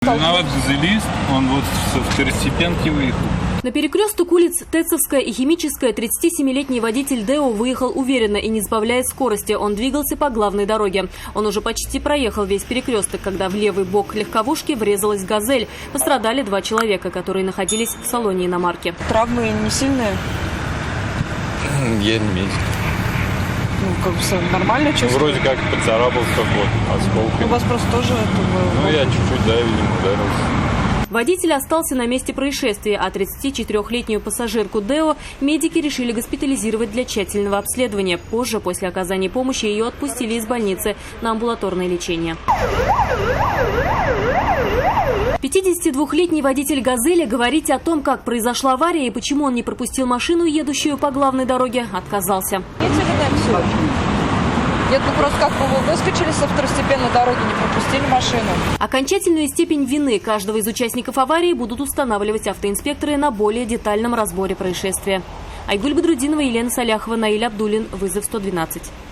Виноват газелист, он вот со второстепенки выехал. На перекресток улиц Тецовская и Химическая 37-летний водитель Дэо выехал уверенно и не сбавляя скорости. Он двигался по главной дороге. Он уже почти проехал весь перекресток, когда в левый бок легковушки врезалась «Газель». Пострадали 2 человека, которые находились в салоне иномарки. Травмы не сильные? Я не медик. Ну, как бы нормально чувствую? Вроде как поцарапался вот осколками. У вас просто тоже это было? Ну, я чуть-чуть, да, видимо, ударился. Водитель остался на месте происшествия, а 34-летнюю пассажирку Дэо медики решили госпитализировать для тщательного обследования. Позже, после оказания помощи, ее отпустили из больницы на амбулаторное лечение. 52-летний водитель «Газели» говорить о том, как произошла авария и почему он не пропустил машину, едущую по главной дороге, отказался. Нет, ну просто как бы вы выскочили со второстепенной дороги, не пропустили машину. Окончательную степень вины каждого из участников аварии будут устанавливать автоинспекторы на более детальном разборе происшествия. Айгуль Бадрудинова, Елена Саляхова, Наиль Абдуллин. Вызов 112.